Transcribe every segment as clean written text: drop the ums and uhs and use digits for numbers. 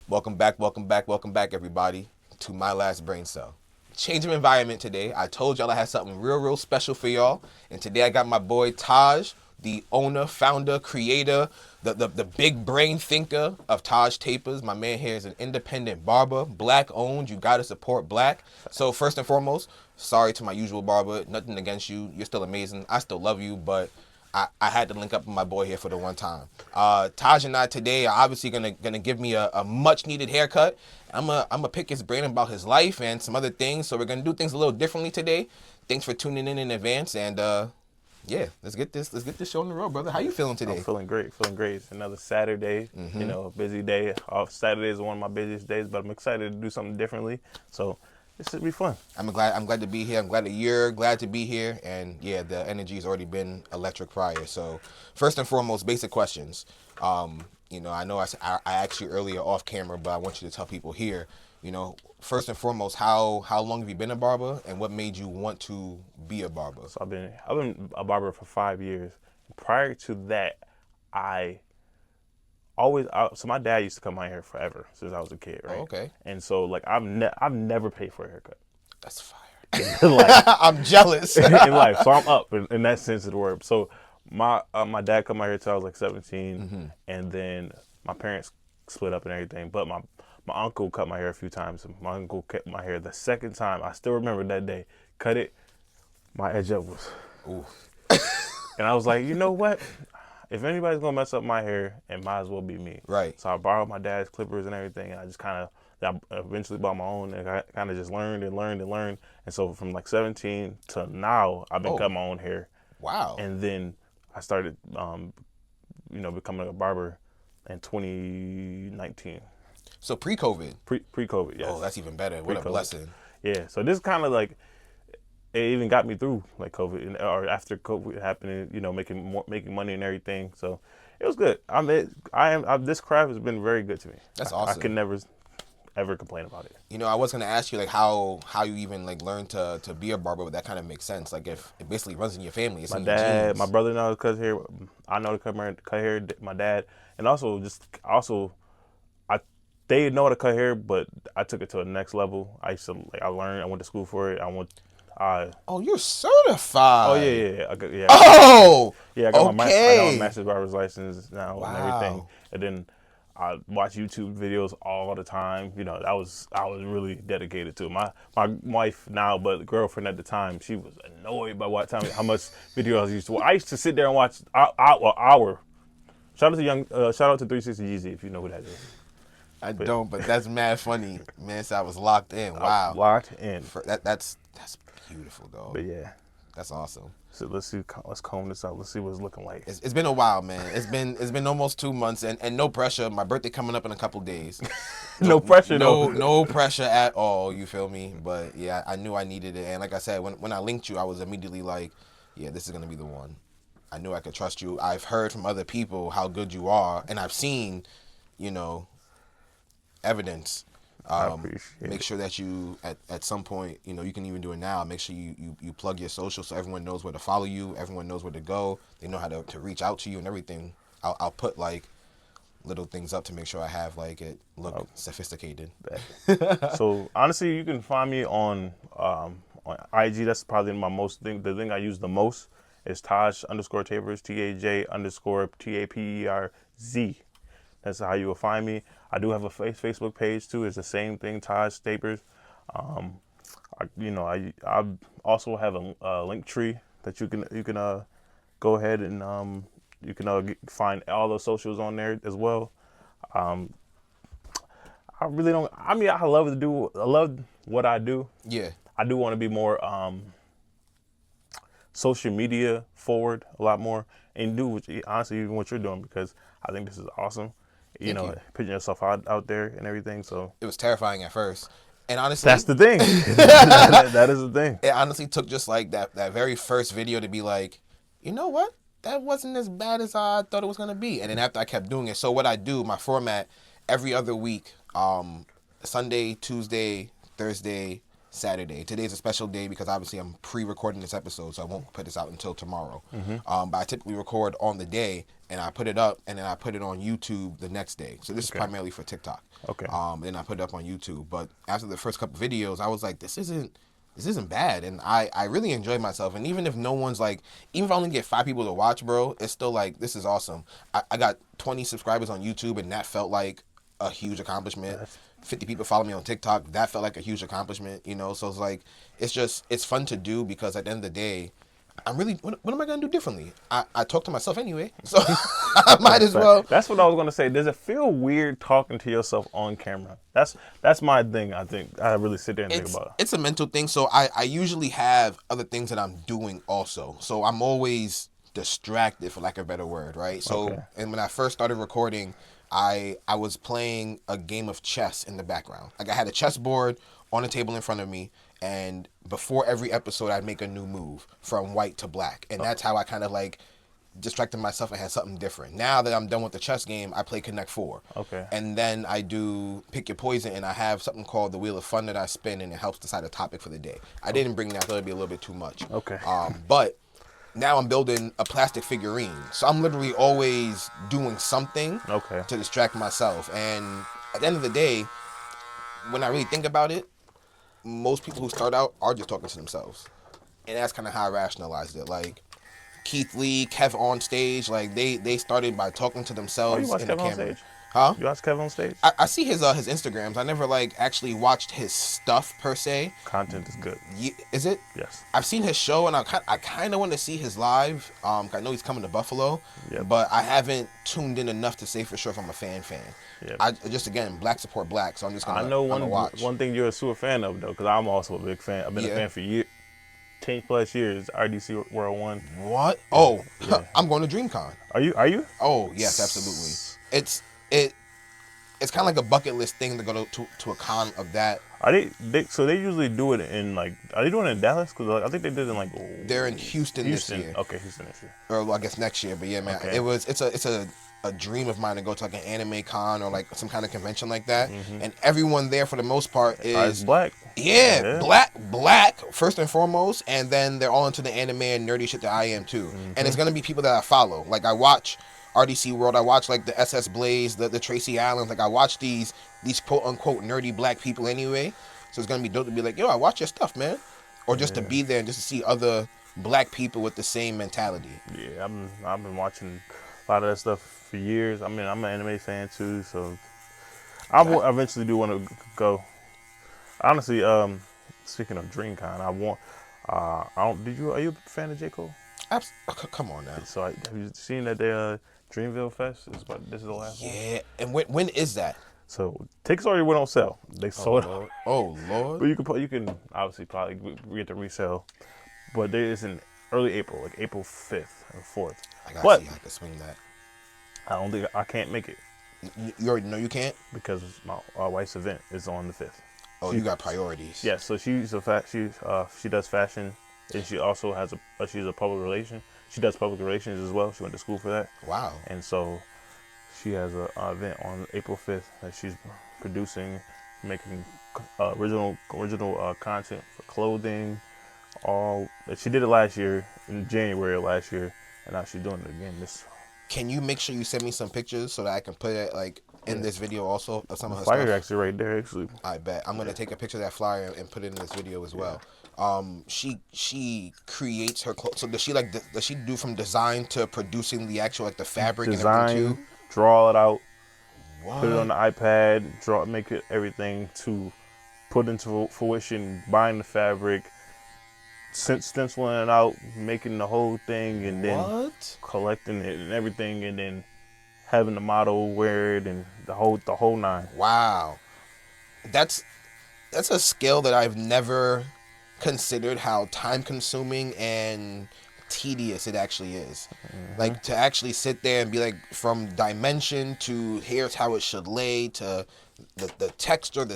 Welcome back, everybody, to My Last Brain Cell. Change of environment today. I told y'all I had something real special for y'all. And today I got my boy Taj, the owner, founder, creator, the big brain thinker of Taj Taperz. My man here is an independent barber, black owned. You gotta support black. So first and foremost, sorry to my usual barber. Nothing against you. You're still amazing. I still love you, but I had to link up with my boy here for the one time. Taj and I today are obviously gonna give me a much needed haircut. I'm gonna pick his brain about his life and some other things. So we're gonna do things a little differently today. Thanks for tuning in advance, and yeah, let's get this show on the road, brother. How you feeling today? I'm feeling great. It's another Saturday. You know, a busy day. Saturday is one of my busiest days, but I'm excited to do something differently. So this should be fun. I'm glad to be here. I'm glad that you're glad to be here, and yeah, the energy's already been electric prior. So first and foremost, basic questions. You know, I know I asked you earlier off camera, but I want you to tell people here. You know, first and foremost, how long have you been a barber, and what made you want to be a barber? So I've been a barber for 5 years. Prior to that, so my dad used to cut my hair forever since I was a kid, right? Oh, okay. And so like I've never paid for a haircut. That's fire. In life. I'm jealous. In life, so I'm up in that sense of the word. So my dad cut my hair till I was like 17, and then my parents split up and everything. But my uncle cut my hair a few times. My uncle cut my hair the second time. I still remember that day. Cut it. My edge up was. Ooh. And I was like, you know what? If anybody's gonna mess up my hair, it might as well be me. Right. So I borrowed my dad's clippers and everything, and I just I eventually bought my own, and I kind of just learned. And so from like 17 to now, I've been cutting my own hair. Wow. And then I started, becoming a barber in 2019. So pre-COVID. Pre-COVID, yes. Oh, that's even better. What a blessing. Yeah. So this kind of like, it even got me through like COVID, or after COVID happening, you know, making money and everything. So it was good. This craft has been very good to me. That's awesome. I can never ever complain about it. You know, I was gonna ask you like how you even like learned to be a barber, but that kind of makes sense. Like if it basically runs in your family. It's My in your dad, genes. my brother knows to cut hair. I know to cut hair. My dad, and they know how to cut hair, but I took it to the next level. I learned. I went to school for it. Oh, you're certified. Oh yeah. Oh. Yeah, I got my okay. master's barber's license now and everything. And then I watch YouTube videos all the time. You know, I was really dedicated to it. My wife now, but girlfriend at the time, she was annoyed by how much videos I used to watch. I used to sit there and watch hour. Shout out to 360 Yeezy if you know who that is. I don't, but that's mad funny. Man, so I was locked in. Wow. Locked in. That's beautiful, dog. But yeah. That's awesome. So let's comb this out. Let's see what it's looking like. It's been a while, man. It's been almost 2 months, and no pressure. My birthday coming up in a couple days. No pressure, no pressure at all. You feel me? But yeah, I knew I needed it, and like I said, when I linked you, I was immediately like, yeah, this is gonna be the one. I knew I could trust you. I've heard from other people how good you are, and I've seen, you know, evidence. Make sure that you at some point, you know, you can even do it now. Make sure you plug your social so everyone knows where to follow you, everyone knows where to go, they know how to reach out to you and everything. I'll put like little things up to make sure I have like it look sophisticated. So honestly, you can find me on IG. That's probably the thing I use the most is Taj_Taperz, TAJ_TAPERZ. That's how you will find me. I do have a Facebook page too. It's the same thing, Taj Taperz. I also have a link tree that you can go ahead and you can find all the socials on there as well. I really don't. I mean, I love what I do. Yeah. I do want to be more social media forward a lot more and do honestly even what you're doing, because I think this is awesome. You know, putting yourself out there and everything. So it was terrifying at first, and honestly, that's the thing. that is the thing. It honestly took just like that very first video to be like, you know what, that wasn't as bad as I thought it was gonna be. And then after I kept doing it, so what I do, my format, every other week, Sunday, Tuesday, Thursday, Saturday. Today's a special day because obviously I'm pre-recording this episode, so I won't put this out until tomorrow. But I typically record on the day, and I put it up, and then I put it on YouTube the next day. So this is primarily for TikTok. Okay. Then I put it up on YouTube. But after the first couple videos, I was like, this isn't bad, and I really enjoyed myself. And even if no one's like, even if I only get 5 people to watch, bro, it's still like, this is awesome. I got 20 subscribers on YouTube, and that felt like a huge accomplishment. 50 people follow me on TikTok, that felt like a huge accomplishment, you know. So it's like, it's fun to do, because at the end of the day, I'm really, what am I gonna do differently? I talk to myself anyway, so I might as well. That's what I was gonna say. Does it feel weird talking to yourself on camera? That's my thing. I think I really sit there and think about it. It's a mental thing. So I usually have other things that I'm doing also. So I'm always distracted, for lack of a better word, right? So and when I first started recording, I was playing a game of chess in the background. Like, I had a chessboard on a table in front of me, and before every episode, I'd make a new move from white to black. And that's how I kind of like distracted myself and had something different. Now that I'm done with the chess game, I play Connect 4. Okay. And then I do Pick Your Poison, and I have something called the Wheel of Fun that I spin, and it helps decide a topic for the day. I didn't bring that, I thought it'd be a little bit too much. Okay. But now I'm building a plastic figurine. So I'm literally always doing something to distract myself. And at the end of the day, when I really think about it, most people who start out are just talking to themselves. And that's kind of how I rationalized it. Like, Keith Lee, Kev on stage, like they started by talking to themselves you watch in the Kev on camera. stage? Huh? You watch Kev on stage? I see his Instagrams. I never like actually watched his stuff per se. Content is good. Is it? Yes. I've seen his show, and I kind of want to see his live. I know he's coming to Buffalo, but I haven't tuned in enough to say for sure if I'm a fan. Yep. I just, again, black support black, so I'm just gonna. I know watch. one thing you're a super fan of, though, because I'm also a big fan. I've been a fan for 10+ years. RDC World 1. What? Oh, I'm going to DreamCon. Are you? Oh yes, absolutely. It's kind of like a bucket list thing to go to a con of that. Are so they usually do it in, like, are they doing it in Dallas? Because I think they did it in, like, they're in Houston this year. Okay, Houston this year. Or well, I guess next year. But yeah, man, it's a dream of mine to go to like an anime con or like some kind of convention like that. And everyone there for the most part is black. Yeah, black first and foremost, and then they're all into the anime and nerdy shit that I am too. And it's gonna be people that I follow. Like, I watch RDC World, I watch like the SS Blaze, the Tracy Allens. Like, I watch these quote unquote nerdy black people anyway. So it's gonna be dope to be like, yo, I watch your stuff, man, or just to be there and just to see other black people with the same mentality. Yeah, I've been watching a lot of that stuff for years. I mean, I'm an anime fan too, so I eventually do want to go. Honestly, speaking of DreamCon, are you a fan of J. Cole? Come on now. So have you seen that they Dreamville Fest this is the last one? Yeah, and when is that? So tickets already went on sale. They sold out. Oh Lord. But you can obviously probably get the resale, but there is in early April, like April 5th or 4th. I gotta see how I can swing that. I can't make it. You already know you can't? Because my wife's event is on the 5th. Oh, you got priorities. Yeah, so she does fashion, and she also has she's a public relation. She does public relations as well. She went to school for that. Wow. And so she has an event on April 5th that she's producing, making original content for clothing. She did it last year in January of last year, and now she's doing it again this. Can you make sure you send me some pictures so that I can put it like in this video also of some of her flyer stuff? Actually right there actually. I bet. I'm gonna take a picture of that flyer and put it in this video as well. She creates her clothes. So does she do from design to producing the actual like the fabric and everything too? Draw it out, What? put it on the iPad, make it everything to put into fruition, buying the fabric, stenciling it out, making the whole thing, and then collecting it and everything, and then having the model wear it and the whole nine. Wow, that's a skill that I've never considered how time consuming and tedious it actually is. Like, to actually sit there and be like, from dimension to here's how it should lay to the texture,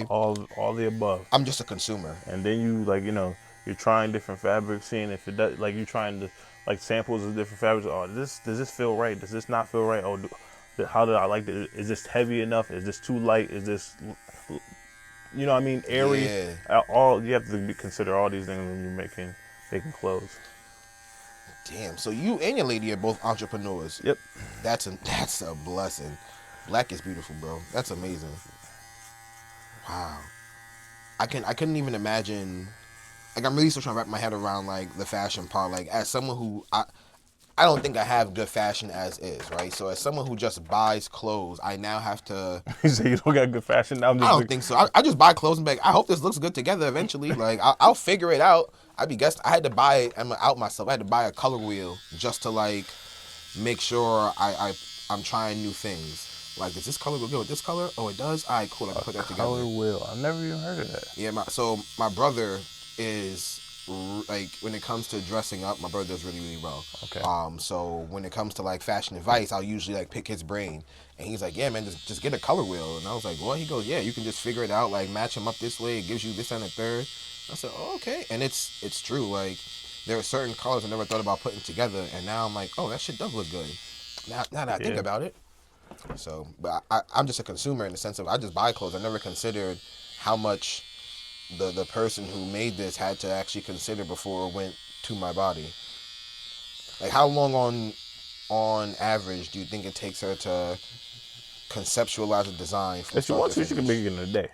all the above. I'm just a consumer. And then you're trying different fabrics, seeing if it does, like, you're trying to, like, samples of different fabrics. Oh, does this feel right? Does this not feel right? Oh, how do I like it? Is this heavy enough? Is this too light? Is this you know what I mean, airy. Yeah. All you have to consider all these things when you're making clothes. Damn. So you and your lady are both entrepreneurs. Yep. That's a blessing. Black is beautiful, bro. That's amazing. Wow. I couldn't even imagine. Like, I'm really still trying to wrap my head around like the fashion part. Like, as someone who I don't think I have good fashion as is, right? So as someone who just buys clothes, I now have to. You say you don't got good fashion now? I don't think so. I just buy clothes and be like, I hope this looks good together eventually. Like, I'll figure it out. I had to buy it out myself. I had to buy a color wheel just to like make sure I'm trying new things. Like, does this color go good with this color? Oh, it does? All right, cool. I can put that together. Color wheel. I've never even heard of that. Yeah, my brother is, like, when it comes to dressing up, my brother does really, really well. Okay. So when it comes to, like, fashion advice, I'll usually, like, pick his brain. And he's like, yeah, man, just get a color wheel. And I was like, what? He goes, yeah, you can just figure it out, like, match them up this way. It gives you this and a third. I said, oh, okay. And it's true. Like, there are certain colors I never thought about putting together. And now I'm like, oh, that shit does look good. Now that I think about it. So, but I'm just a consumer in the sense of I just buy clothes. I never considered how much the person who made this had to actually consider before it went to my body. Like, how long on average do you think it takes her to conceptualize a design? If she wants to, she can make it in a day.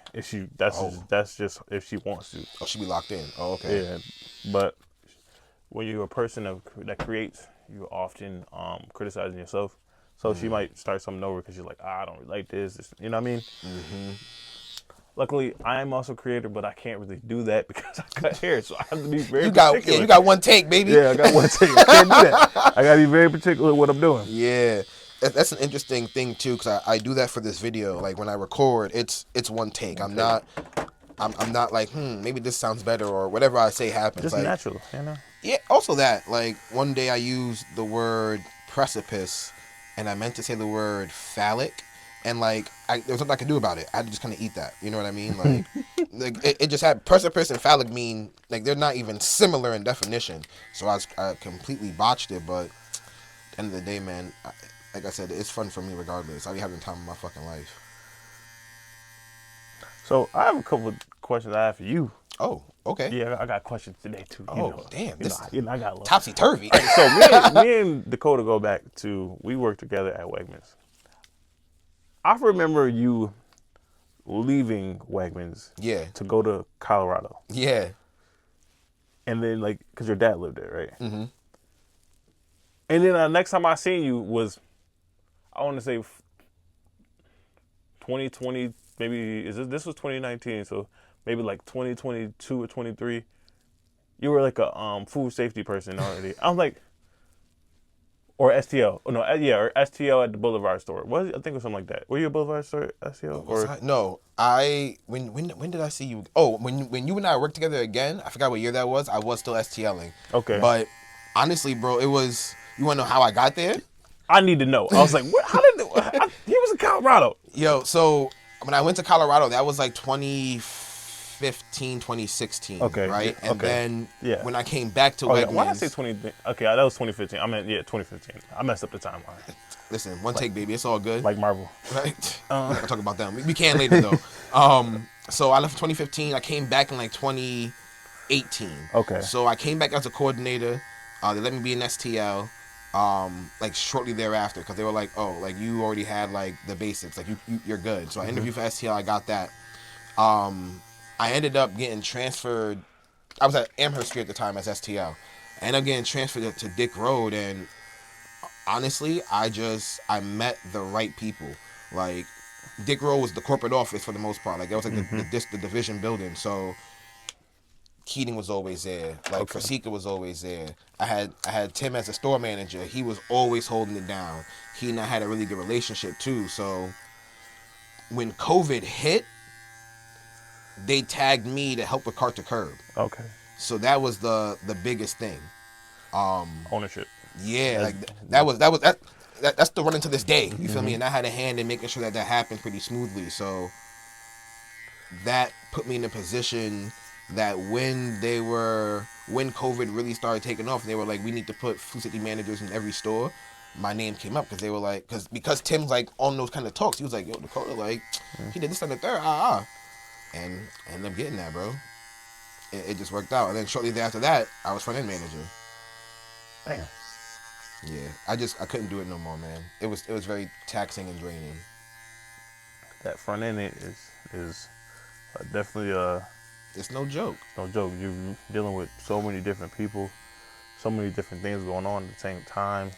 That's just if she wants to. Oh, she be locked in. Oh, okay. Yeah, but when you're a person that creates, you're often criticizing yourself. So she might start something over because you're like, I don't really like this. You know what I mean? Mm-hmm. Luckily, I am also a creator, but I can't really do that because I cut hair, so I have to be very particular. Yeah, you got one take, baby. Yeah, I got one take. I can't do that. I got to be very particular with what I'm doing. Yeah. That's an interesting thing, too, because I do that for this video. Like, when I record, it's one take. I'm not like, maybe this sounds better, or whatever I say happens. Just like, natural, you know? Yeah, also that. Like, one day I used the word precipice, and I meant to say the word phallic, and like there was nothing I could do about it. I had to just kind of eat that. You know what I mean? Like, it just had precipice and phallic mean like they're not even similar in definition. So I completely botched it. But at the end of the day, man, like I said, it's fun for me regardless. I'll be having the time of my fucking life. So I have a couple of questions I have for you. Oh, okay. Yeah, I got questions today too. Damn. I got a little topsy turvy. So me and Dakota go back to, we worked together at Wegmans. I remember you leaving Wegmans. Yeah. To go to Colorado. Yeah. And then like, cause your dad lived there, right? Mm-hmm. And then the next time I seen you was, I want to say 2020, maybe this was 2019, so maybe like 2022 or 23. You were like a food safety person already. I was like, or STL. Oh, no, yeah, or STL at the Boulevard store. I think it was something like that. Were you a Boulevard store at STL? No, when did I see you? Oh, when you and I worked together again, I forgot what year that was. I was still STLing. Okay. But honestly, bro, it was, you want to know how I got there? I need to know. I was like, he was in Colorado. Yo, so when I went to Colorado, that was like 2015, 2016, okay, right? Yeah, and then when I came back to Wegmans... Why did I say 20... Okay, that was 2015. I meant, 2015. I messed up the timeline. Listen, take, baby. It's all good. Like Marvel. Right? I'm not going to talk about them. We can later, though. So I left in 2015. I came back in like 2018. Okay. So I came back as a coordinator. They let me be an STL. Like shortly thereafter, because they were like, oh, like you already had like the basics, like you're good. So I interviewed for STL, I got that. I ended up getting transferred. I was at Amherst Street at the time as STL. I ended up getting transferred to Dick Road, and honestly, I met the right people. Like, Dick Road was the corporate office for the most part. Like, that was like the division building. So Keating was always there. Like, Fasika was always there. I had Tim as a store manager. He was always holding it down. He and I had a really good relationship too. So when COVID hit, they tagged me to help with Cart to Curb. Okay. So that was the biggest thing. Ownership. Yeah, like that's the running to this day. You feel me? And I had a hand in making sure that happened pretty smoothly. So that put me in a position that when COVID really started taking off, they were like, we need to put food safety managers in every store. My name came up because they were like, because Tim's like on those kind of talks. He was like, yo, Dakota, like, he did this and the third, and I ended up getting that, bro. It just worked out. And then shortly after that, I was front end manager. Damn. Yeah, I couldn't do it no more, man. It was very taxing and draining. That front end is definitely It's no joke. no joke. You're dealing with so many different people, so many different things going on at the same time.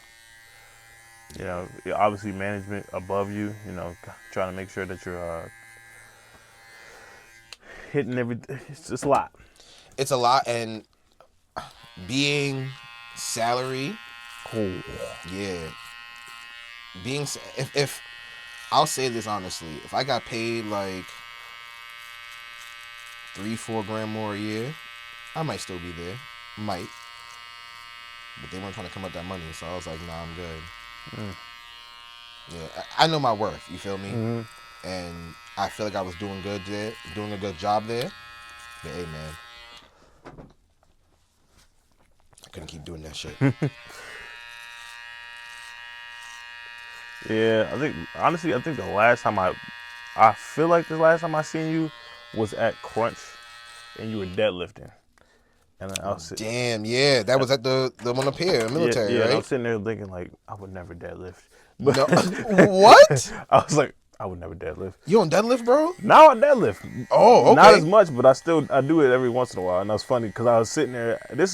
You know, obviously management above you. You know, trying to make sure that you're hitting everything. It's just a lot. It's a lot, and being salary. Cool. Yeah. Being if I'll say this honestly, if I got paid like $3-4 grand more a year, I might still be there. Might. But they weren't trying to come up that money, so I was like, nah, I'm good. Yeah, I know my worth, you feel me? Mm-hmm. And I feel like I was doing good there, doing a good job there. But hey, man, I couldn't keep doing that shit. Yeah, I think the last time I feel like the last time I seen you was at Crunch, and you were deadlifting. And I was Damn, yeah, that was at the one up here, military, yeah, right? and I was sitting there thinking like, I would never deadlift. No, what? I was like, I would never deadlift. You on deadlift, bro? Now I deadlift. Oh, okay. Not as much, but I do it every once in a while. And that was funny because I was sitting there. This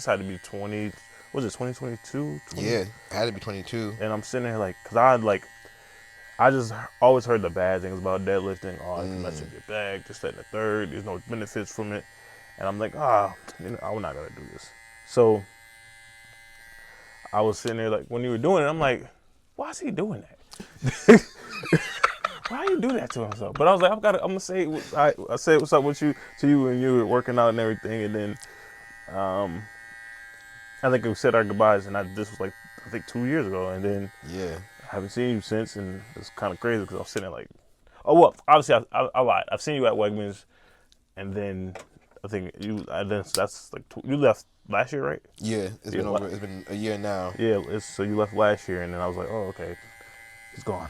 had to be 2022? Yeah, it had to be 22. And I'm sitting there like, because I just always heard the bad things about deadlifting. Oh, it can mess up your back, this, that, and the third. There's no benefits from it. And I'm like, I'm not going to do this. So I was sitting there like, when you were doing it, I'm like, why is he doing that? Why you do that to himself? But I was like, I'm gonna say, I said what's up with you to you when you were working out and everything, and then, I think we said our goodbyes, and this was like I think 2 years ago, and then Yeah. I haven't seen you since, and it's kind of crazy because I was sitting there like, oh well, obviously I lied. I've seen you at Wegmans, and then I think that's like you left last year, right? Yeah, it's been a year now. Yeah, so you left last year, and then I was like, oh okay, he's gone.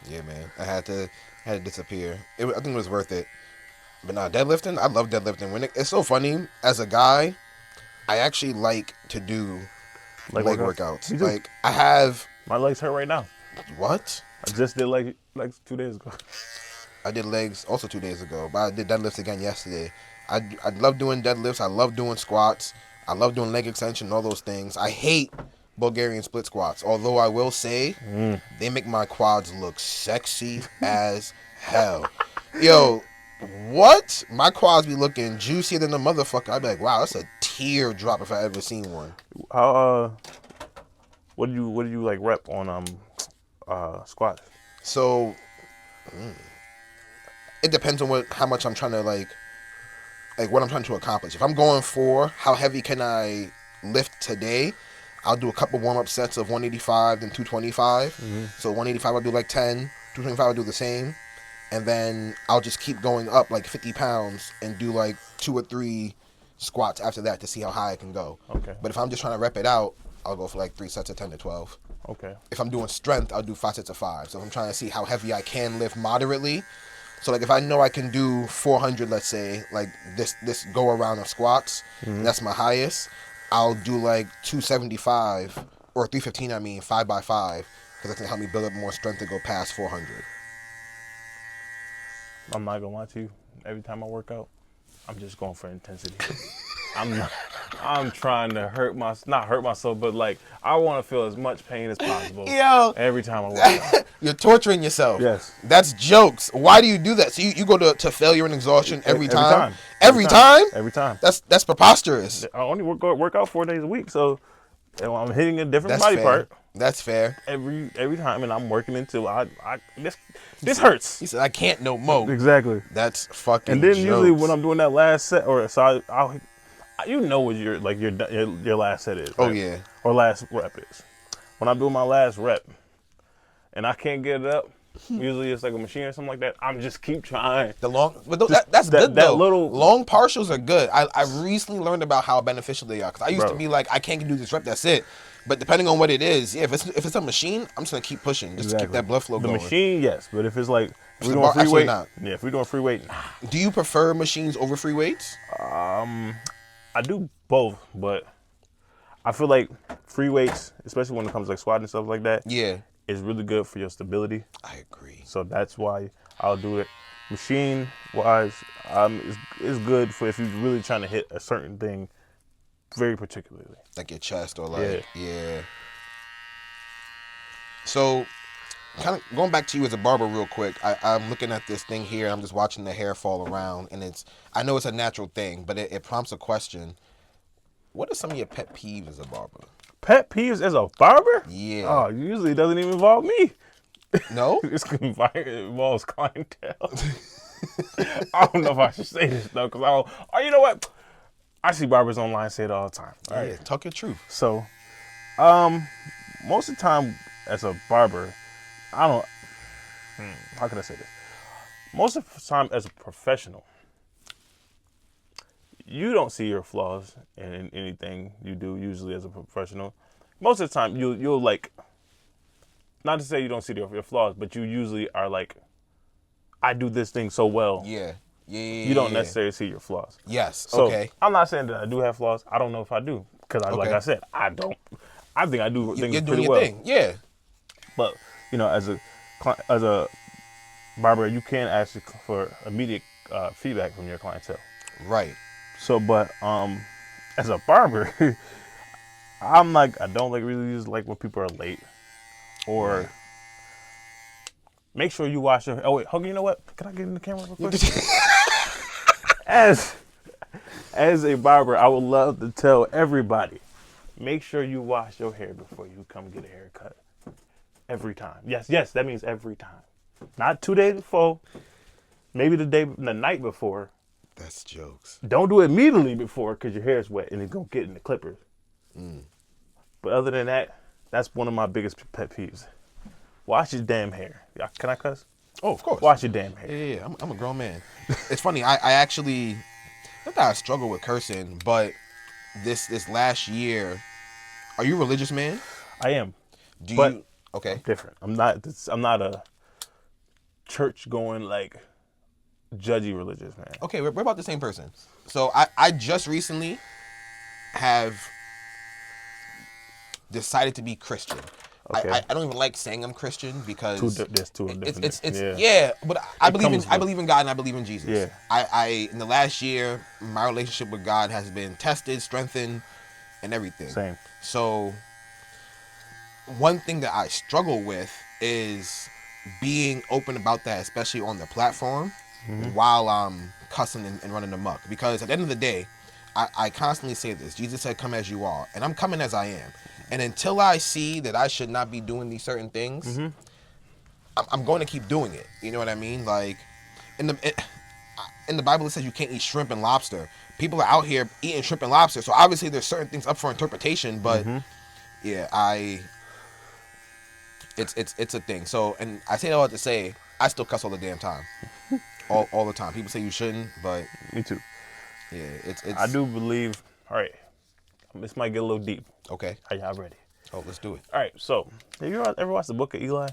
Yeah, man. I had to disappear. I think it was worth it. But nah, deadlifting, I love deadlifting. It's so funny. As a guy, I actually like to do leg workouts. Me too. Like, I have... My legs hurt right now. What? I just did legs 2 days ago. I did legs also 2 days ago, but I did deadlifts again yesterday. I love doing deadlifts. I love doing squats. I love doing leg extension, all those things. I hate Bulgarian split squats. Although I will say, they make my quads look sexy as hell. Yo, what? My quads be looking juicier than the motherfucker. I'd be like, wow, that's a teardrop if I ever seen one. How what do you like rep on squats? So it depends on how much I'm trying to like what I'm trying to accomplish. If I'm going for how heavy can I lift today, I'll do a couple warm-up sets of 185 then 225. So 185 I'll do like 10, 225 I'll do the same. And then I'll just keep going up like 50 pounds and do like 2 or 3 squats after that to see how high I can go. Okay. But if I'm just trying to rep it out, I'll go for like 3 sets of 10 to 12. Okay. If I'm doing strength, I'll do 5 sets of 5. So if I'm trying to see how heavy I can lift moderately, so like if I know I can do 400, let's say, like this go around of squats, that's my highest, I'll do like 275 or 315, 5x5, because that's gonna help me build up more strength to go past 400. I'm not gonna lie to you. Every time I work out, I'm just going for intensity. I'm trying to not hurt myself, but like I want to feel as much pain as possible. Yo, every time I work out. You're torturing yourself. Yes. That's jokes. Why do you do that? So you go to failure and exhaustion every time? Every time? Every time. That's preposterous. I only work out 4 days a week, so I'm hitting a different That's body fair. part. That's fair. Every time, and I'm working until this hurts. He said, I can't no more. Exactly. That's fucking And then jokes. usually when I'm doing that last set, you know what your last set is. Right? Oh, yeah. Or last rep is. When I'm doing my last rep, and I can't get it up, usually it's like a machine or something like that. I'm just keep trying. That's good though. Little long partials are good. I recently learned about how beneficial they are because I used to be like, I can't do this rep. That's it. But depending on what it is, if it's a machine, I'm just gonna keep pushing, just to keep that blood flow going. The machine, yes, but if it's like If we're doing free Absolutely weight, not. yeah. If we're doing free weight, nah. Do you prefer machines over free weights? I do both, but I feel like free weights, especially when it comes to like squatting and stuff like that, Yeah. is really good for your stability. I agree. So that's why I'll do it. Machine wise, is good for if you're really trying to hit a certain thing very particularly. Like your chest or like, yeah. So, kind of going back to you as a barber real quick, I'm looking at this thing here. I'm just watching the hair fall around, and I know it's a natural thing, but it prompts a question. What are some of your pet peeves as a barber? Pet peeves as a barber? Yeah. Oh, usually it doesn't even involve me. No? It involves clientele. I don't know if I should say this though, because you know what? I see barbers online say it all the time. All Yeah, right. talk your truth. So, most of the time as a barber, I don't. How can I say this? Most of the time as a professional, you don't see your flaws in anything you do. Usually as a professional, most of the time you'll like. Not to say you don't see your flaws, but you usually are like, I do this thing so well. Yeah. You don't necessarily see your flaws. Yes. So, Okay. I'm not saying that I do have flaws. I don't know if I do. Because, like I said, I don't. I think I do things You're doing pretty your well. thing. Yeah. But, as a barber, you can ask for immediate feedback from your clientele. Right. So, but as a barber, I don't really use like when people are late. Or right. Make sure you wash your. Oh wait, Huggy, you know what? Can I get in the camera real quick? As a barber, I would love to tell everybody, make sure you wash your hair before you come get a haircut. Every time. Yes, that means every time. Not 2 days before. Maybe the night before. That's jokes. Don't do it immediately before because your hair is wet and it's gonna get in the clippers. But other than that, that's one of my biggest pet peeves. Wash your damn hair. Can I cuss? Oh, of course. Wash your damn hair. Yeah. I'm a grown man. It's funny. I actually, not that I struggle with cursing, but this last year, are you a religious man? I am. Okay. I'm different. I'm not a church going like judgy religious man. Okay, we're about the same person. So I just recently have decided to be Christian. Okay. I don't even like saying I'm Christian because there's two different. But I believe in God and I believe in Jesus. Yeah. I in the last year my relationship with God has been tested, strengthened, and everything. Same. So one thing that I struggle with is being open about that, especially on the platform, while I'm cussing and running amok. Because at the end of the day, I constantly say this. Jesus said, "Come as you are," and I'm coming as I am. And until I see that I should not be doing these certain things, I'm going to keep doing it. You know what I mean? Like in the Bible, it says you can't eat shrimp and lobster. People are out here eating shrimp and lobster, so obviously there's certain things up for interpretation. But yeah, it's a thing. So, and I say all that to say, I still cuss all the damn time, all the time. People say you shouldn't, but me too. Yeah, it's. I do believe. All right, this might get a little deep. Okay. Are y'all ready? Oh, let's do it. All right. So, have you ever watched the Book of Eli?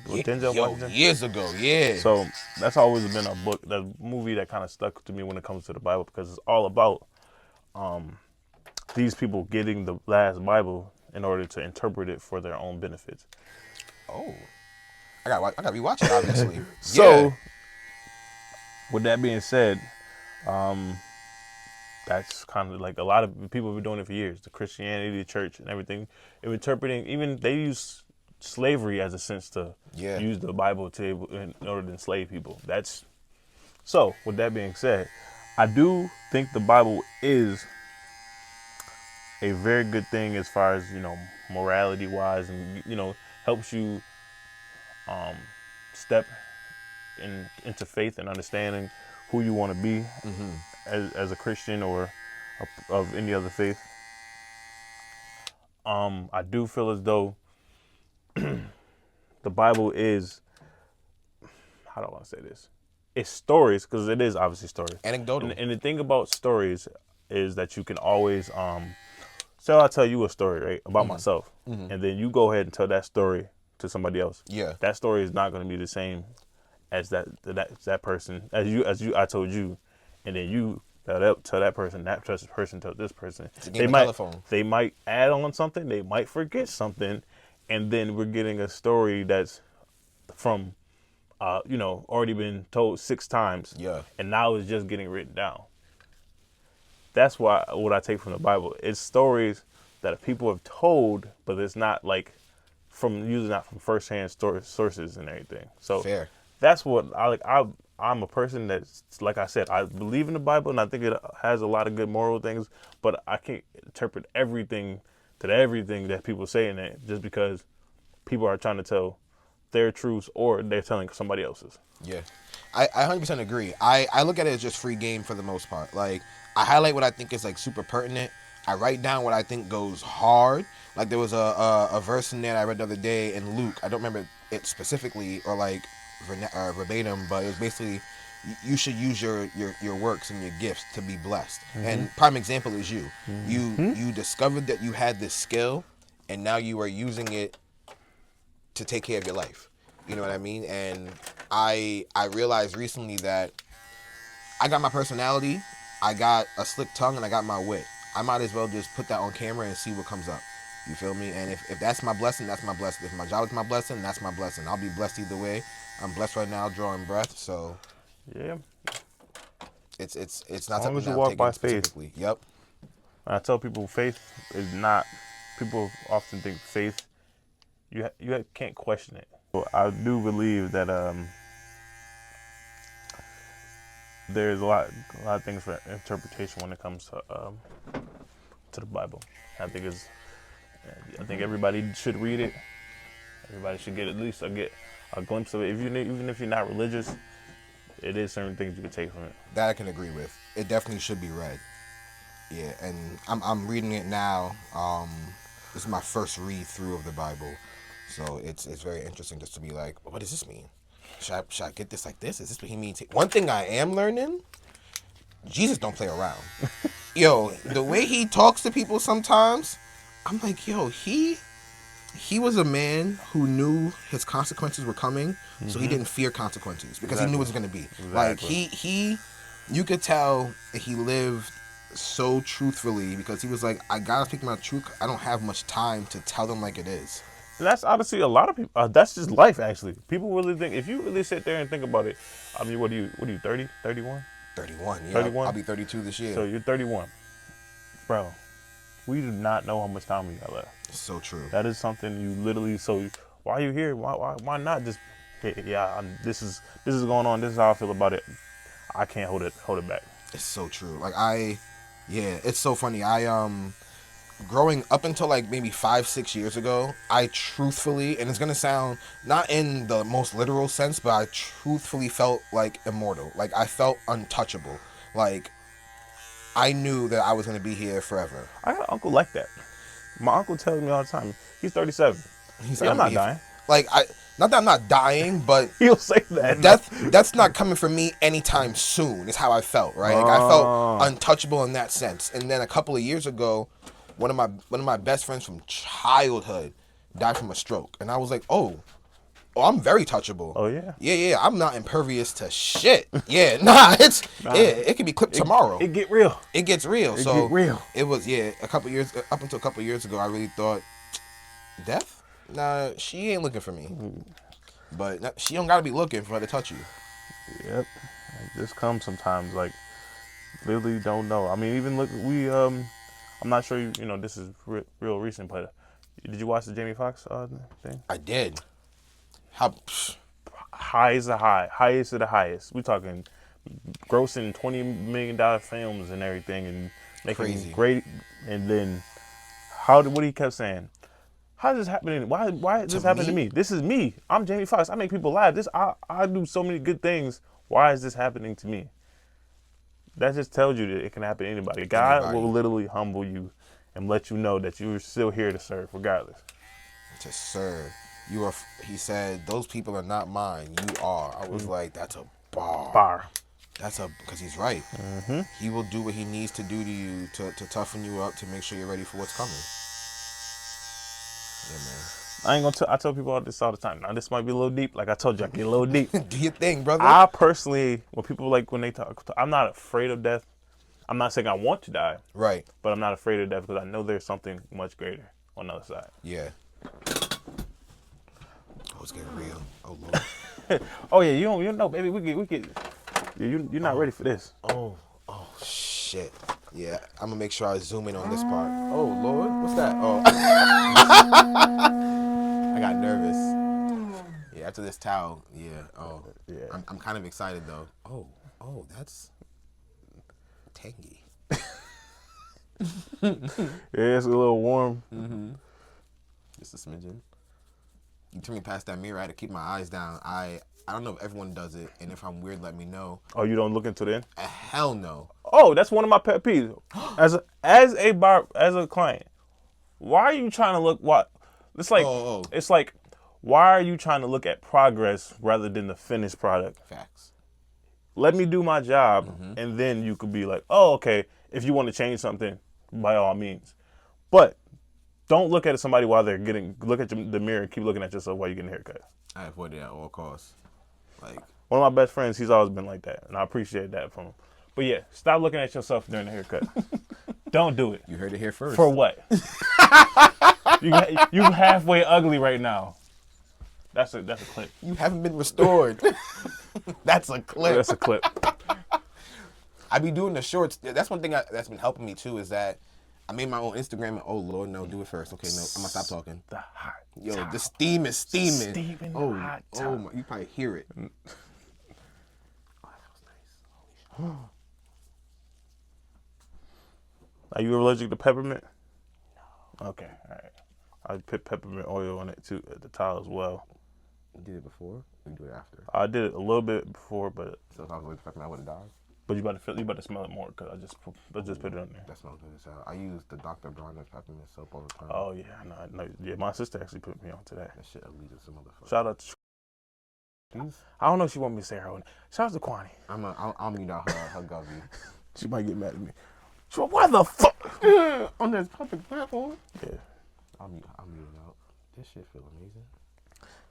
With Denzel Washington? Years ago, yeah. So that's always been a book, that movie that kind of stuck to me when it comes to the Bible, because it's all about these people getting the last Bible in order to interpret it for their own benefits. Oh, I got to rewatch it, obviously. So, with that being said, that's kind of like a lot of people have been doing it for years. The Christianity, the church, and everything, interpreting. Even they use slavery as a sense to use the Bible in order to enslave people. So. With that being said, I do think the Bible is a very good thing as far as morality wise, and helps you step into faith and understanding who you want to be as a Christian or of any other faith. I do feel as though the Bible is, how do I want to say this? It's stories, because it is obviously stories. Anecdotal. And the thing about stories is that you can always, so I'll tell you a story, right, about myself, and then you go ahead and tell that story to somebody else. Yeah. That story is not going to be the same as that person, as I told you, and then you tell that person, that person tell this person. It's a game of telephone. They might add on something, they might forget something, and then we're getting a story that's from, already been told 6 times. Yeah. And now it's just getting written down. That's what I take from the Bible. It's stories that people have told, but it's not like not from firsthand sources and everything. So fair. That's what I like. I'm a person that's, like I said, I believe in the Bible and I think it has a lot of good moral things, but I can't interpret everything that people say in it just because people are trying to tell their truths or they're telling somebody else's. Yeah. I 100% agree. I look at it as just free game for the most part. Like, I highlight what I think is like super pertinent. I write down what I think goes hard. Like, there was a verse in there I read the other day in Luke. I don't remember it specifically or like verbatim, but it was basically you should use your works and your gifts to be blessed. Mm-hmm. And prime example is you. Mm-hmm. You discovered that you had this skill, and now you are using it to take care of your life. You know what I mean? And I realized recently that I got my personality, I got a slick tongue, and I got my wit. I might as well just put that on camera and see what comes up. You feel me? And if that's my blessing, that's my blessing. If my job is my blessing, that's my blessing. I'll be blessed either way. I'm blessed right now, drawing breath. So yeah, it's not as something long as that you I'm walk taking by faith. specifically. Yep. I tell people faith is not. People often think faith. You can't question it. I do believe that there's a lot of things for interpretation when it comes to the Bible. I think everybody should read it. Everybody should get at least get a glimpse of it. Even if you're not religious, it is certain things you can take from it. That I can agree with. It definitely should be read. Yeah, and I'm reading it now. This is my first read through of the Bible, so it's very interesting just to be like, what does this mean? Should I get this like this? Is this what he means? One thing I am learning: Jesus don't play around. Yo, the way he talks to people sometimes, I'm like, yo, he was a man who knew his consequences were coming, so he didn't fear consequences because he knew it was going to be. Exactly. Like you could tell he lived so truthfully because he was like, I gotta speak my truth. I don't have much time to tell them like it is. And that's honestly a lot of people. That's just life, actually. People really think, if you really sit there and think about it. I mean, what are you 30, 31? 31. Yeah, 31. I'll be 32 this year. So you're 31, bro. We do not know how much time we got left. It's so true. That is something you literally. So why are you here? Why not just? This is going on. This is how I feel about it. I can't hold it back. It's so true. Like it's so funny. Growing up until like maybe 5-6 years ago, I truthfully, and it's gonna sound not in the most literal sense, but I truthfully felt like immortal. Like I felt untouchable. Like I knew that I was gonna be here forever. I got an uncle like that. My uncle tells me all the time. He's 37. He's like, I'm not dying. Like not that I'm not dying, but he'll say that. That's not coming from me anytime soon. Is how I felt, right? Like I felt untouchable in that sense. And then a couple of years ago, one of my best friends from childhood died from a stroke, and I was like, oh, I'm very touchable. Oh yeah. Yeah. I'm not impervious to shit. Yeah, it could be clipped tomorrow. It get real. It gets real. It get real. It was up until a couple years ago. I really thought death. Nah, she ain't looking for me. But she don't gotta be looking for her to touch you. Yep. This comes sometimes. Like, literally don't know. I mean, even look, I'm not sure you know this is real recent, but did you watch the Jamie Foxx thing? I did. How highest of the highest. We talking grossing $20 million films and everything, and making crazy. Great. And then what he kept saying. How is this happening? Why is this happening to me? This is me. I'm Jamie Foxx. I make people laugh. I do so many good things. Why is this happening to me? That just tells you that it can happen to anybody. God will literally humble you and let you know that you're still here to serve, regardless. To serve. He said, those people are not mine. You are. I was like, that's a bar. Because he's right. Mm-hmm. He will do what he needs to do to you to toughen you up, to make sure you're ready for what's coming. Yeah, man. I ain't gonna. I tell people all this all the time. Now this might be a little deep. Like I told you, I get a little deep. Do your thing, brother. I personally, when people like when they talk, I'm not afraid of death. I'm not saying I want to die, Right. but I'm not afraid of death because I know there's something much greater on the other side. Yeah. Oh, it's getting real. Oh Lord. Oh yeah, you don't know, baby. We get. You're not ready for this. Oh shit. Yeah, I'm gonna make sure I zoom in on this part. Oh Lord, what's that? Oh, I got nervous. Yeah, after this towel. Yeah. Oh, Yeah. I'm kind of excited though. Oh, that's tangy. Yeah, it's a little warm. Just a smidgen. You turn me past that mirror. I had to keep my eyes down. I don't know if everyone does it, and if I'm weird, let me know. Oh, you don't look into the end? Hell no. Oh, that's one of my pet peeves. As a client, why are you trying to look? What? It's like it's like, why are you trying to look at progress rather than the finished product? Facts. Let me do my job, and then you could be like, oh, okay. If you want to change something, by all means, but don't look at somebody while they're look at the mirror and keep looking at yourself while you're getting a haircut. I avoid it at all costs. Like one of my best friends, he's always been like that, and I appreciate that from him. But yeah, stop looking at yourself during the haircut. Don't do it. You heard it here first. For what? you halfway ugly right now. That's a clip. You haven't been restored. That's a clip. That's a clip. I be doing the shorts. That's one thing that's been helping me too. Is that I made my own Instagram. And, oh Lord, no, do it first. Okay, no, I'm gonna stop talking. The hot. Yo, towel. the steam is steaming. Steaming hot oh towel. my, you probably hear it. Oh, that feels nice. Are you allergic to peppermint? No. Okay, all right. I put peppermint oil on it too at the towel as well. You did it before? Or you do it after? I did it a little bit before, but So if I was allergic to peppermint, I would have died. But you about to smell it more because I just put it on there. That smells good as hell. I use the Dr. Bronner's peppermint soap all the time. Oh yeah, no, yeah. My sister actually put me on to that. That shit elite as a motherfucker. Shout out to. I don't know if she want me to say her own. Shout out to Kwani. I'll mute out her govy. She might get mad at me. So why the fuck? On this public platform? Yeah. I'll mute it out. This shit feel amazing.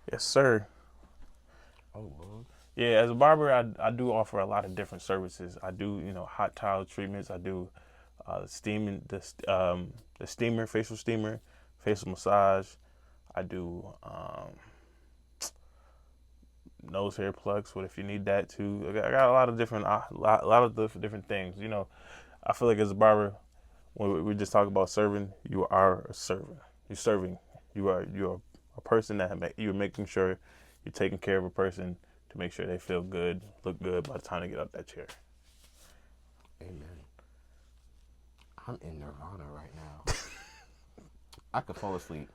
Yes, sir. Oh Lord. Yeah, as a barber, I do offer a lot of different services. I do, hot towel treatments. I do steaming, the steamer, facial massage. I do nose hair plucks. What if you need that too? I got a lot of different, different things. I feel like as a barber, when we just talk about serving, you are a servant. You're serving. You're a person that you're making sure you're taking care of a person to make sure they feel good, look good by the time they get out that chair. Amen. I'm in nirvana right now. I could fall asleep.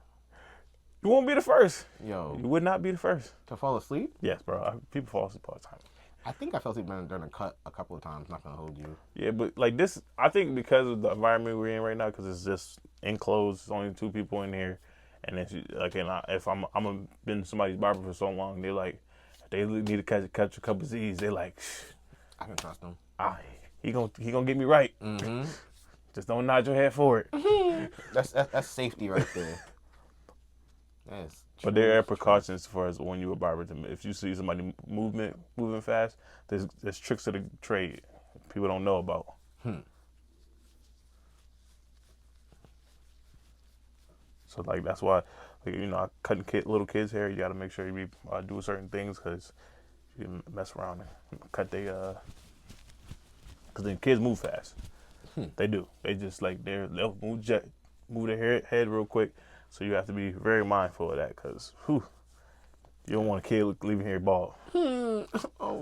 You won't be the first. Yo. You would not be the first. To fall asleep? Yes, bro. People fall asleep all the time. I think I fell asleep during a cut a couple of times. Not gonna hold you. Yeah, but like this, I think because of the environment we're in right now, because it's just enclosed, it's only 2 people in here, and if I'm been somebody's barber for so long, they're like, they need to catch a couple Z's. They're like, I can trust them. He gonna get me right. Mm-hmm. Just don't nod your head forward. That's safety right there. Yes. But there are precautions for us when you're a barber. If you see somebody moving fast, there's tricks to the trade people don't know about. So like that's why, cutting little kids' hair, you got to make sure you do certain things because you can mess around and cut because then kids move fast. They do. They just they'll move their head real quick. So you have to be very mindful of that because you don't want a kid leaving here bald. Oh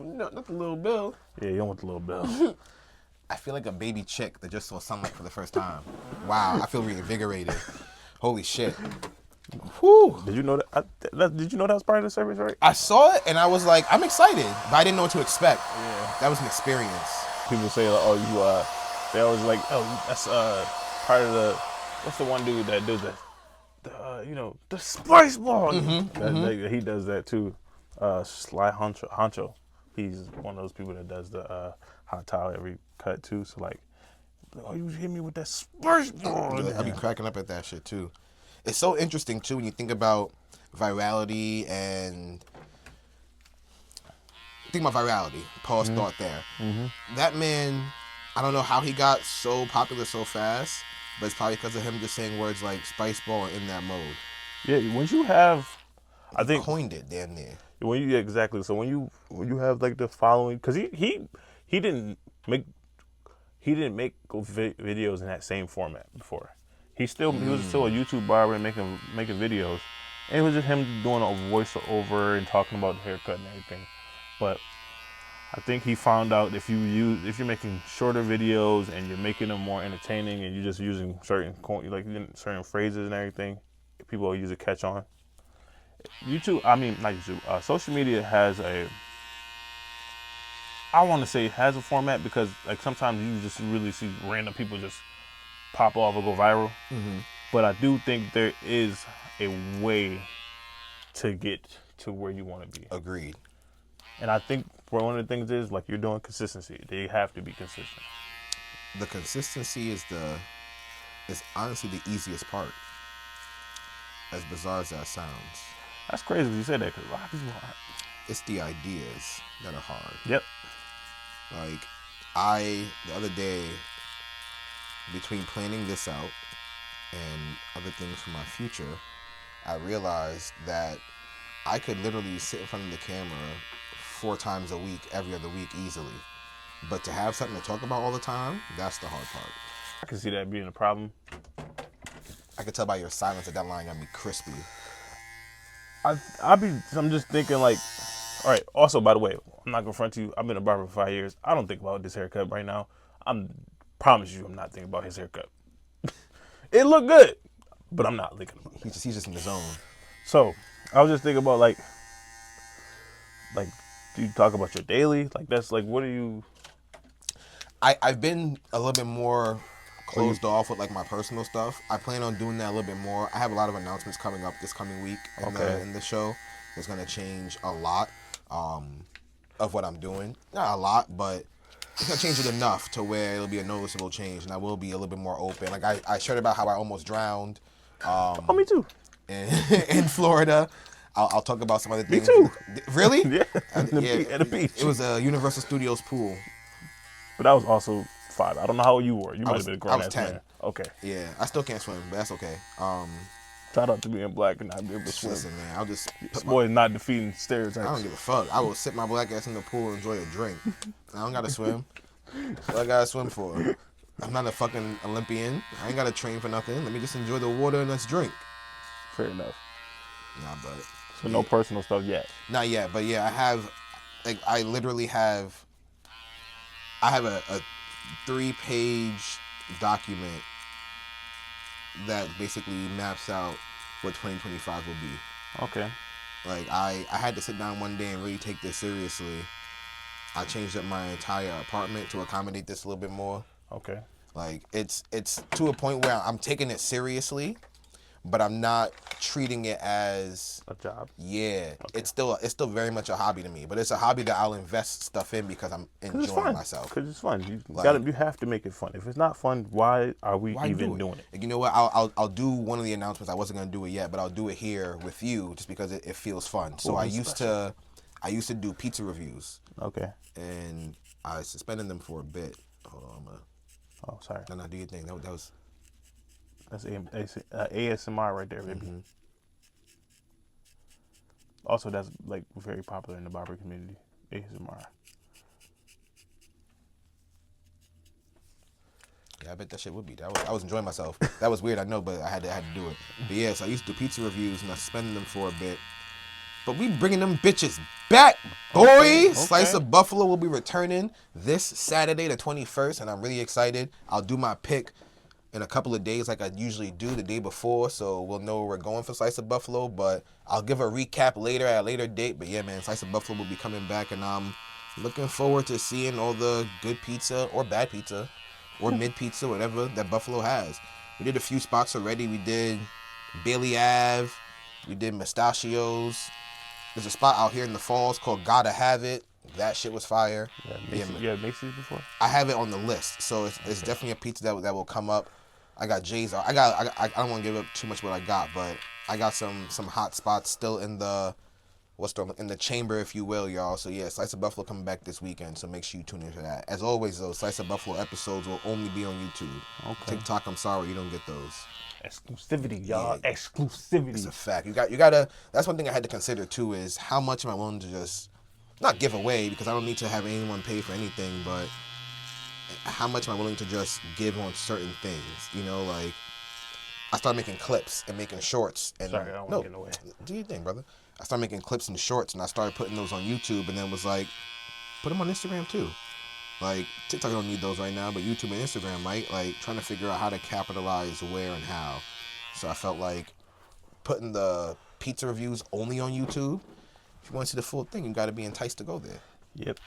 no, not the little Bill. Yeah, you don't want the little Bill. I feel like a baby chick that just saw sunlight for the first time. Wow, I feel reinvigorated. Holy shit. Whew. Did you know that? Did you know that was part of the service, right? I saw it and I was like, I'm excited, but I didn't know what to expect. Yeah. That was an experience. People say, they always like, oh, that's part of what's the one dude that does that? The spice ball. He does that too. Sly Honcho. He's one of those people that does the hot towel every cut too. So you hit me with that spice ball. I be cracking up at that shit too. It's so interesting too when you think about virality and Pause thought there. That man, I don't know how he got so popular so fast, but it's probably because of him just saying words like Spice Ball in that mode. Yeah, when you have, I think coined it damn near. when you exactly. So when you have like the following, because he didn't make videos in that same format before. He was still a YouTube barber and making videos, and it was just him doing a voiceover and talking about the haircut and everything. But I think he found out if you're making shorter videos and you're making them more entertaining and you're just using certain phrases and everything, people will usually catch on. Social media has has a format because like sometimes you just really see random people just pop off or go viral. But I do think there is a way to get to where you want to be. Agreed. And I think one of the things is like you're doing consistency. They have to be consistent. The consistency is honestly the easiest part. As bizarre as that sounds. That's crazy you said that because a lot of people aren't. It's the ideas that are hard. Yep. Like the other day, between planning this out and other things for my future, I realized that I could literally sit in front of the camera 4 times a week, every other week easily. But to have something to talk about all the time, that's the hard part. I can see that being a problem. I could tell by your silence that line got me crispy. I'm just thinking like, all right, also, by the way, I'm not gonna front you. I've been a barber for 5 years. I don't think about this haircut right now. Promise you I'm not thinking about his haircut. It looked good, but I'm not thinking about it. He's just in the zone. So I was just thinking about like do you talk about your daily? Like that's like what do you? I've been a little bit more closed off with like my personal stuff. I plan on doing that a little bit more. I have a lot of announcements coming up this coming week in the show. It's gonna change a lot of what I'm doing. Not a lot, but it's gonna change it enough to where it'll be a noticeable change, and I will be a little bit more open. Like I shared about how I almost drowned. Me too. In Florida. I'll talk about some other things. Me too. Really? Yeah. At the beach. It was a Universal Studios pool. But that was also 5. I don't know how old you were. You might have been a grown ass 10. man. Okay. Yeah, I still can't swim, but that's okay. Shout out to being black and not being able to swim. Listen, man, I'll just this boy is not defeating stereotypes. I don't give a fuck. I will sit my black ass in the pool and enjoy a drink. I don't gotta swim. What I gotta swim for? I'm not a fucking Olympian. I ain't gotta train for nothing. Let me just enjoy the water and let's drink. Fair enough. Nah, but so no personal stuff yet. Not yet, but yeah, I literally have a 3-page document that basically maps out what 2025 will be. Okay. Like I had to sit down one day and really take this seriously. I changed up my entire apartment to accommodate this a little bit more. Okay. Like it's to a point where I'm taking it seriously, but I'm not treating it as a job. Yeah, okay. It's still very much a hobby to me, but it's a hobby that I'll invest stuff in because I'm enjoying myself. Because it's fun. You have to make it fun. If it's not fun, why are we even doing it? Like, you know what? I'll do one of the announcements. I wasn't gonna do it yet, but I'll do it here with you just because it feels fun. So I used to do pizza reviews. Okay. And I suspended them for a bit. Hold on, oh, sorry. No, do your thing. That's ASMR right there, baby. Mm-hmm. Also, that's like very popular in the barber community. ASMR. Yeah, I bet that shit would be. I was enjoying myself. That was weird, I know, but I had to do it. But yeah, so I used to do pizza reviews and I suspended them for a bit. But we bringing them bitches back, boys. Okay. Slice of Buffalo will be returning this Saturday, the 21st, and I'm really excited. I'll do my pick in a couple of days like I usually do the day before, so we'll know where we're going for Slice of Buffalo, but I'll give a recap later at a later date. But yeah, man, Slice of Buffalo will be coming back, and I'm looking forward to seeing all the good pizza or bad pizza or mid pizza, whatever that Buffalo has. We did a few spots already. We did Bailey Ave. We did Mustachios. There's a spot out here in the Falls called Gotta Have It. That shit was fire. Yeah, you had Macy's before? I have it on the list, so it's definitely a pizza that will come up. I got J's. I don't want to give up too much what I got, but I got some hot spots still in the in the chamber, if you will, y'all. So yeah, Slice of Buffalo coming back this weekend, so make sure you tune into that. As always, though, Slice of Buffalo episodes will only be on YouTube. Okay. TikTok, I'm sorry, you don't get those. Exclusivity, y'all. Yeah, exclusivity. It's a fact. You gotta. That's one thing I had to consider too, is how much am I willing to just not give away, because I don't need to have anyone pay for anything, but how much am I willing to just give on certain things? You know, like I started making clips and making shorts. And sorry, I don't want to get in the way. Do your thing, brother. I started making clips and shorts, and I started putting those on YouTube, and then was like, put them on Instagram too. Like, TikTok don't need those right now, but YouTube and Instagram might. Like, trying to figure out how to capitalize where and how. So I felt like putting the pizza reviews only on YouTube. If you want to see the full thing, you got to be enticed to go there. Yep.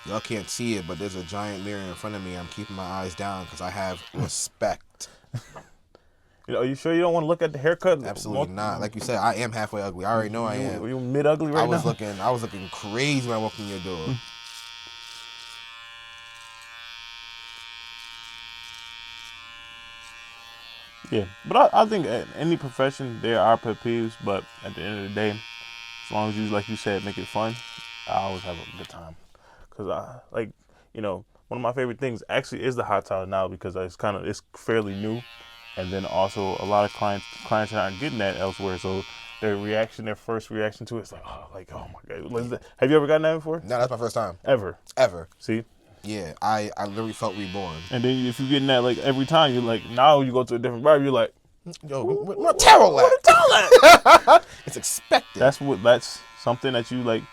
Y'all can't see it, but there's a giant mirror in front of me. I'm keeping my eyes down because I have respect. Are you sure you don't want to look at the haircut? Absolutely not. Like you said, I am halfway ugly. I already know I am. You mid ugly right now? I was looking crazy when I walked in your door. Yeah, but I think in any profession there are pet peeves, but at the end of the day, as long as you, like you said, make it fun, I always have a good time. Cause one of my favorite things actually is the hot towel now, because it's fairly new. And then also a lot of clients aren't getting that elsewhere, so their first reaction to it is like, oh my God. Have you ever gotten that before? No, that's my first time. Ever. See? Yeah, I literally felt reborn. And then if you're getting that like every time, you're like, now you go to a different barber, you're like, yo, where towel at? It's expected. That's something that you like.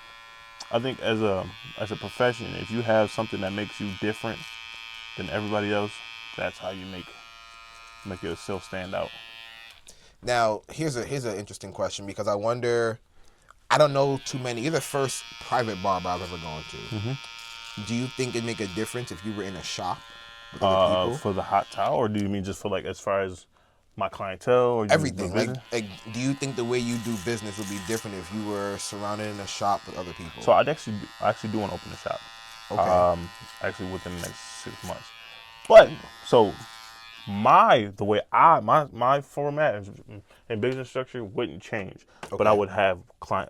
I think as a profession, if you have something that makes you different than everybody else, that's how you make yourself stand out. Now, here's an interesting question, because I wonder, I don't know too many. You're the first private barber I've ever gone to. Mm-hmm. Do you think it'd make a difference if you were in a shop with other people? For the hot towel, or do you mean just for like as far as my clientele or everything? Like, do you think the way you do business would be different if you were surrounded in a shop with other people? So I actually do want to open a shop. Okay. Actually within the next 6 months. But so my format and business structure wouldn't change, okay, but I would have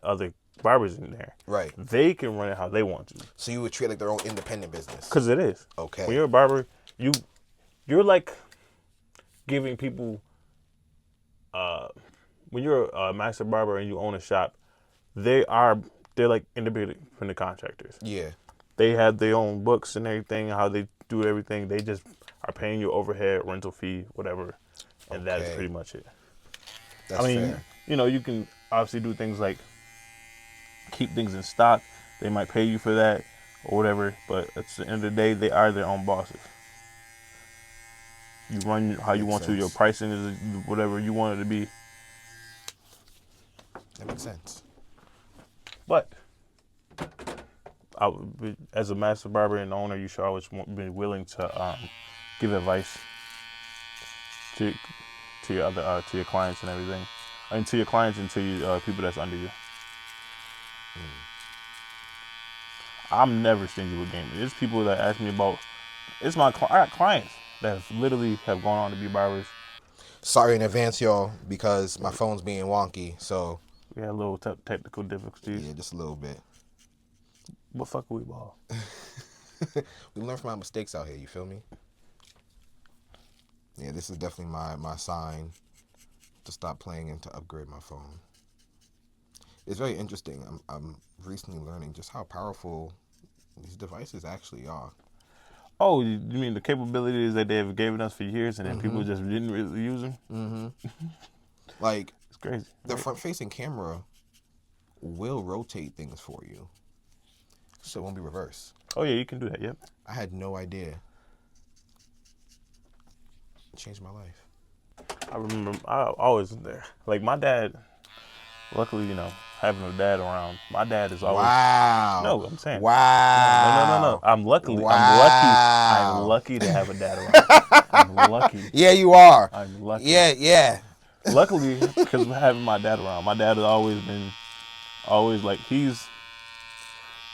other barbers in there. Right. They can run it how they want to. So you would treat it like their own independent business. Because it is. Okay. When you're a barber, you're like giving people. When you're a master barber and you own a shop, they're like independent contractors. Yeah. They have their own books and everything, how they do everything. They just are paying you overhead, rental fee, whatever, and that's pretty much it. That's fair. You can obviously do things like keep things in stock. They might pay you for that or whatever, but at the end of the day, they are their own bosses. You run how you want to. Your pricing is whatever you want it to be. That makes sense. But as a master barber and owner, you should always be willing to give advice to your to your clients and everything, and to your clients and to your people that's under you. I'm never stingy with gaming. There's people that ask me about. I got clients that literally have gone on to be barbers. Sorry in advance, y'all, because my phone's being wonky. So we had a little technical difficulties. Yeah, just a little bit. But fuck we ball. We learn from our mistakes out here. You feel me? Yeah, this is definitely my sign to stop playing and to upgrade my phone. It's very interesting. I'm recently learning just how powerful these devices actually are. Oh, you mean the capabilities that they have given us for years, and then people just didn't really use them? Mm-hmm. Like, it's crazy. The front-facing camera will rotate things for you, so it won't be reversed. Oh yeah, you can do that. Yep. I had no idea. It changed my life. I remember I always there. Like my dad, luckily, having a dad around. My dad is always. Wow. No, I'm saying. Wow. No. I'm lucky to have a dad around. I'm lucky. Yeah, you are. I'm lucky. Yeah. Luckily, because having my dad around. My dad has always like he's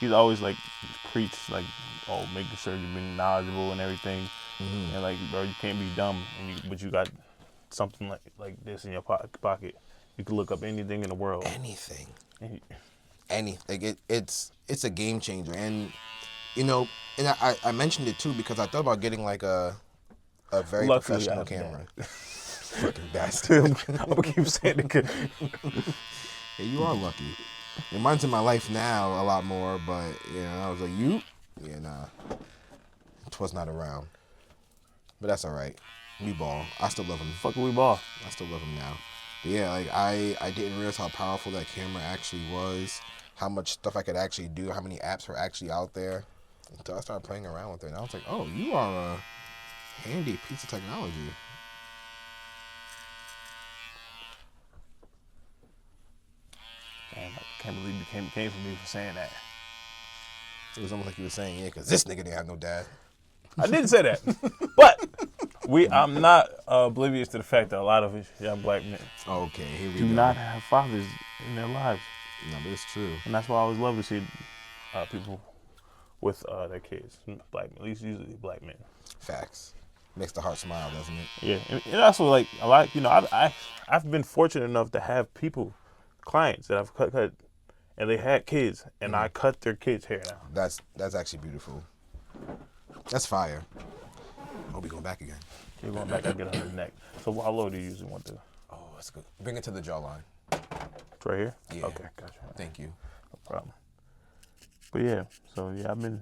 always like preached like making sure you're being knowledgeable and everything. And like, bro, you can't be dumb, but you got something like this in your pocket. You can look up anything in the world. Anything. Like it's a game changer, and and I mentioned it too because I thought about getting like a very professional camera. Fucking bastard. I'm gonna keep saying it. Yeah, you are lucky. And mine's in my life now a lot more, but I was like, Twas not around. But that's all right. We ball. I still love him. Fucking we ball. I still love him now. But yeah, like I didn't realize how powerful that camera actually was, how much stuff I could actually do, how many apps were actually out there. Until I started playing around with it, and I was like, oh, you are a handy piece of technology. Damn, I can't believe you came for me for saying that. It was almost like you were saying, because this nigga didn't have no dad. I didn't say that, but I'm not oblivious to the fact that a lot of young black men do not have fathers in their lives. No, but it's true. And that's why I always love to see people with their kids, at least usually black men. Facts. Makes the heart smile, doesn't it? Yeah, and also like a lot. I've been fortunate enough to have clients that I've cut, and they had kids, and I cut their kids' hair now. That's actually beautiful. That's fire. Oh, we going back again. You're going back. I get on the neck. So how low do you usually want to? Oh, that's good. Bring it to the jawline. It's right here? Yeah. Okay, gotcha. Thank you. No problem. But yeah, I've been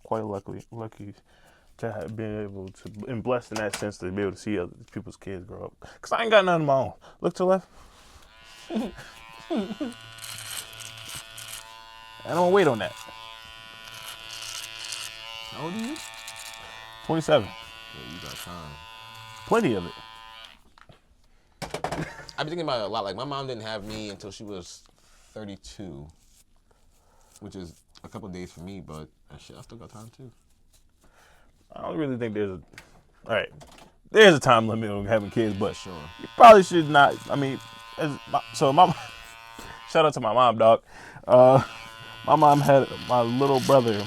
quite lucky to have been able to, and blessed in that sense to be able to see other people's kids grow up. Because I ain't got nothing of my own. Look to the left. I don't wait on that. How old are you? 27. Yeah, you got time. Plenty of it. I've been thinking about it a lot. Like, my mom didn't have me until she was 32, which is a couple of days for me, but shit, I still got time too. I don't really think there's a time limit on having kids, but sure, you probably should not. I mean, shout out to my mom, dog. My mom had my little brother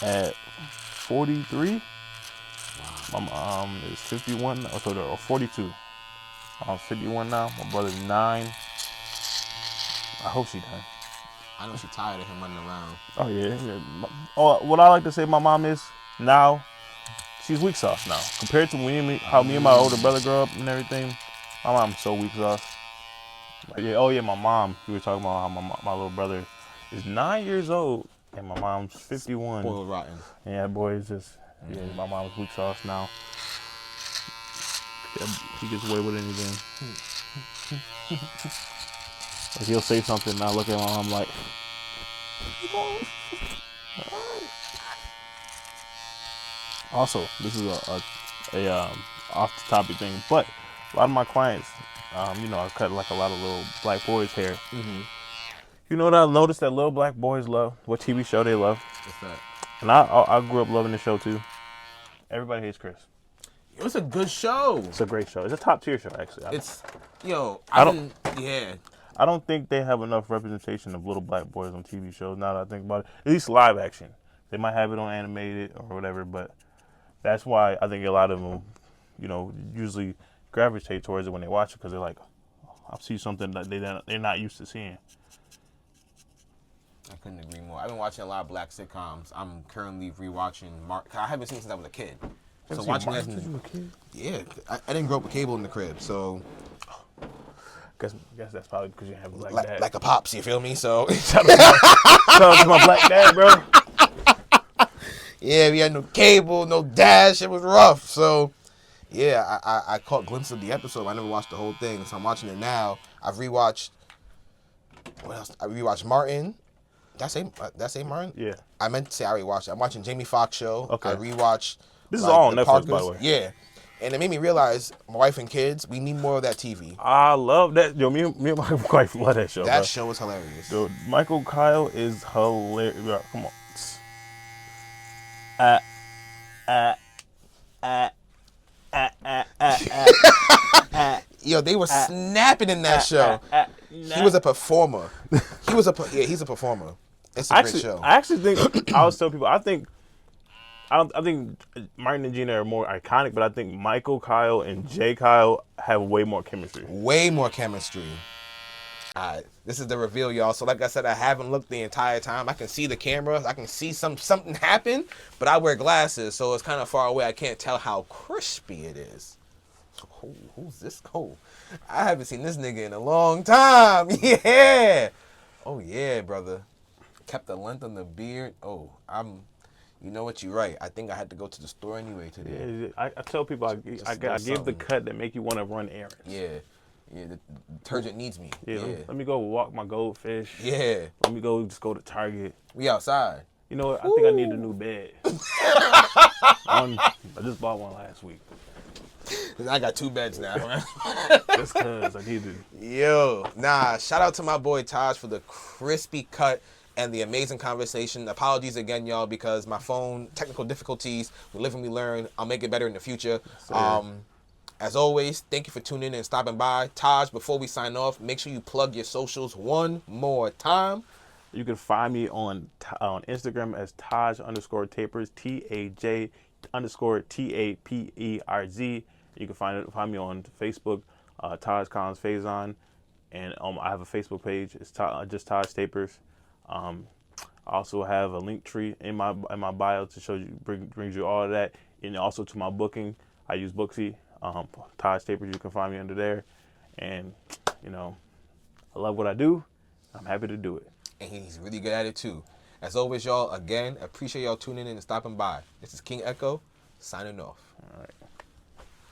at 43. My mom is 51, or 42. I'm 51 now. My brother's 9. I hope she done. I know she's tired of him running around. Oh yeah. What I like to say, my mom is now. She's weak sauce now. Compared to how me and my older brother grew up and everything, my mom's so weak sauce. Like, yeah, my mom. We were talking about how my little brother is 9 years old and my mom's 51. Spoiled rotten. Yeah, boy, it's just my mom's weak sauce now. Yeah, he gets away with anything. Like, he'll say something and I look at my mom like, also, this is a off the topic thing, but a lot of my clients, I cut like a lot of little black boys' hair. Mm-hmm. You know what I've noticed that little black boys love? What TV show they love? What's that? And I grew up loving the show too. Everybody Hates Chris. It was a good show. It's a great show. It's a top tier show, actually. I don't think they have enough representation of little black boys on TV shows now that I think about it. At least live action. They might have it on animated or whatever, but that's why I think a lot of them, usually gravitate towards it when they watch it because they're like, I see something that they're not used to seeing. I couldn't agree more. I've been watching a lot of black sitcoms. I'm currently rewatching I haven't seen since I was a kid. So watching that. Since you were a kid? Yeah, I didn't grow up with cable in the crib, so. Guess that's probably because you have a black dad. Like a pops, you feel me? So. Shout out to my black dad, bro. Yeah, we had no cable, no dash. It was rough. So, yeah, I caught glimpses of the episode. I never watched the whole thing, so I'm watching it now. I've rewatched. What else? I rewatched Martin. Did I say Martin? Yeah. I meant to say I already watched it. I'm watching Jamie Foxx show. Okay. I rewatched. This is all on Netflix, Parkers. by the way. Yeah. And it made me realize, my wife and kids, we need more of that TV. I love that. Yo, me and my wife love that show. That show is hilarious. Dude, Michael Kyle is hilarious. Bro, come on. Yo, they were snapping in that show. He was a performer. He's a performer. It's a great show. I actually think, I always tell people, I think I think Martin and Gina are more iconic, but I think Michael Kyle and Jay Kyle have way more chemistry. Way more chemistry. All right, this is the reveal, y'all. So like I said, I haven't looked the entire time. I can see the camera. I can see something happen, but I wear glasses, so it's kind of far away. I can't tell how crispy it is. Oh, who's this? Oh, I haven't seen this nigga in a long time. Yeah. Oh, yeah, brother. Kept the length on the beard. Oh, you know what? You're right. I think I had to go to the store anyway today. Yeah, I tell people I give the cut that make you want to run errands. Yeah. Yeah, the detergent needs me. Yeah, let me go walk my goldfish. Yeah. Let me go to Target. We outside. You know what? I think I need a new bed. I just bought one last week. I got 2 beds now. Just because I need to. Yo, shout out to my boy Taj for the crispy cut and the amazing conversation. Apologies again, y'all, because my phone, technical difficulties. We live and we learn. I'll make it better in the future. As always, thank you for tuning in and stopping by. Taj, before we sign off, make sure you plug your socials one more time. You can find me on Instagram as Taj_Taperz, TAJ_TAPERZ. You can find me on Facebook, Taj Collins Faison, and I have a Facebook page. It's just Taj Taperz. I also have a link tree in my bio to show you brings you all of that, and also to my booking. I use Booksy. Taj Taperz, you can find me under there. And, I love what I do. I'm happy to do it. And he's really good at it, too. As always, y'all, again, appreciate y'all tuning in and stopping by. This is King Echo, signing off. All right.